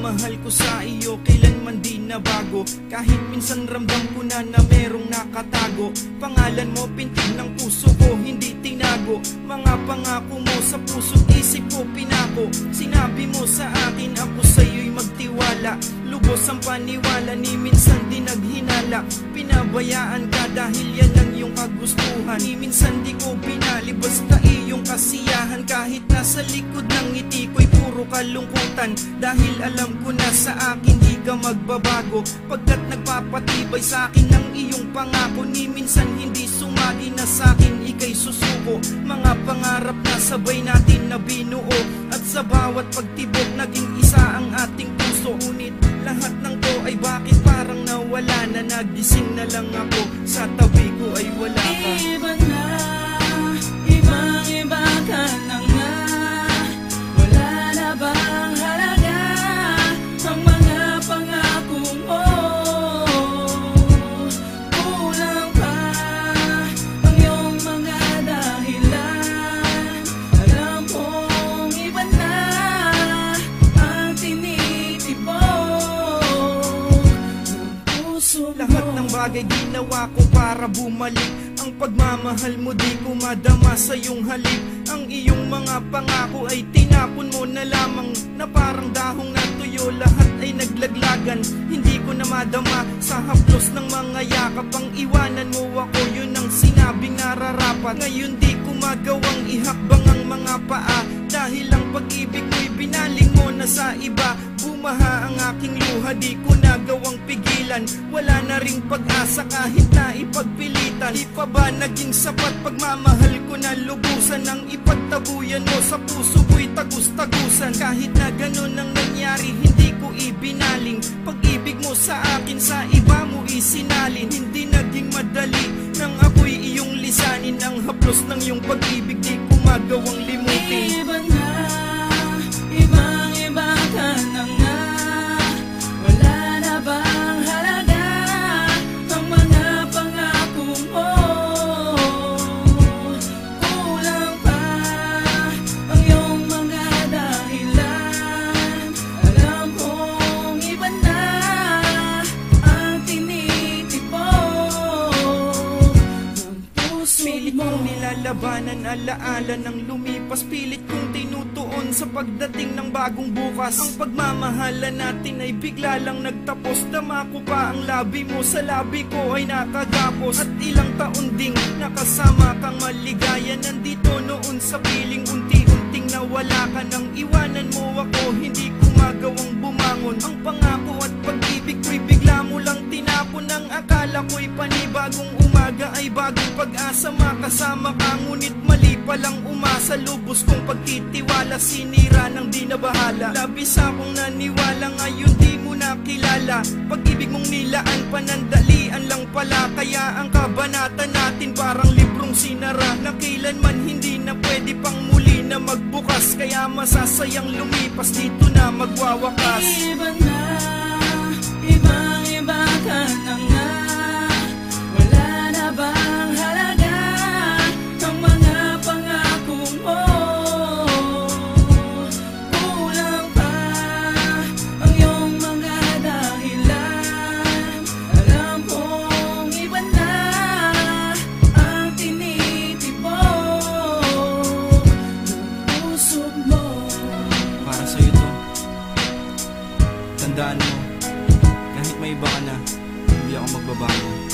pagmamahal ko sa iyo kailanman di nabago. Kahit minsan ramdam ko na merong nakatago. Pangalan mo pintig ng puso ko, hindi tinago. Mga pangako mo sa puso't isip ko pinako. Sinabi mo sa akin ako sa'yo'y magtiwala. Lubos ang paniwala, ni minsan di naghinala. Pinabayaan ka dahil yan ang iyong kagustuhan. Ni minsan di ko pinali basta iyong kasiyahan. Kahit nasa likod ng ngiti ko'y puro kalungkutan. Dahil alam ko na sa akin di ka magbabago. Pagkat nagpapatibay sa akin ang iyong pangako. Ni minsan hindi sumagi na sa akin ika'y susuko. Mga pangarap na sabay natin na binuo. At sa bawat pagtibok naging isa ang ating puso. Ngunit lahat ng to ay bakit parang nawala na. Nagising na lang ako, sa tabi ko ay wala ka. Iba na, ibang-iba ka na nga. Wala na bang halaga ang mga pangako mo? Kulang pa ang iyong mga dahilan. Alam kong iba na ang tinitibok ng puso mo. Lahat ng bagay ginawa ko para bumalik. Ang pagmamahal mo di ko madama sa iyong halik. Ang iyong mga pangako ay tinapon mo na lamang. Na parang dahong natuyo, lahat ay naglaglagan. Hindi ko na madama sa haplos ng mga yakap. Ang iwanan mo ako, yun ang sinabing nararapat. Ngayon di ko magawang ihakbang ang mga paa. Dahil ang pag-ibig mo'y binaling mo na sa iba. Bumaha ang aking luha, di ko nagawang pigilan. Wala na ring pag-asa kahit na ipagpilitan. Di pa ba naging sapat pagmamahal ko na lubusan? Ang ipagtabuyan mo sa puso ko'y tagus-tagusan. Kahit na ganun ang nangyari, hindi ko ibinaling. Pag-ibig mo sa akin, sa iba mo isinalin. Hindi naging madali nang ako'y iyong lisanin. Ang haplos ng iyong pag-ibig di ko magawang limutin. Iba na, ibang-iba ka na nga. Wala na bang halaga ang mga pangako mo? Kulang pa ang iyong mga dahilan. Alam kong iba na ang tinitibok ng puso Pilit mo. kong nilalabanan alaala ng lumipas. Pilit kong tinutuon sa pagdating ng bagong bukas. Ang pagmamahalan natin ay bigla lang nagtapos. Dama ko pa ang labi mo, sa labi ko ay nakagapos. At ilang taon ding nakasama kang maligaya. Nandito noon sa piling, unti-unting nawala ka. Nang iwanan mo ako, hindi ko magawang bumangon. Ang pangako at pag-ibig ko'y bigla mo lang tinapon. Ang akala ko'y panibagong umaga ay bagong pag-asa. Makasama ka ngunit mali palang umasa. Lubos kong pagtitiwala, sinira ng di na bahala. Labis akong naniwala, ngayon di mo nakilala. Pag-ibig mong nilaan, panandalian lang pala. Kaya ang kabanata natin parang librong sinara. Na kailanman hindi na pwede pang muli na magbukas. Kaya masasayang lumipas, dito na magwawakas. Iba na, ibang-iba ka na nga. Wala na bang halaga ang mga pangako mo? Kulang pa ang iyong mga dahilan. Alam kong iba na ang tinitibok ng puso mo. Para sa'yo to, tandaan mo, kahit may iba ka na, hindi ako magbabago.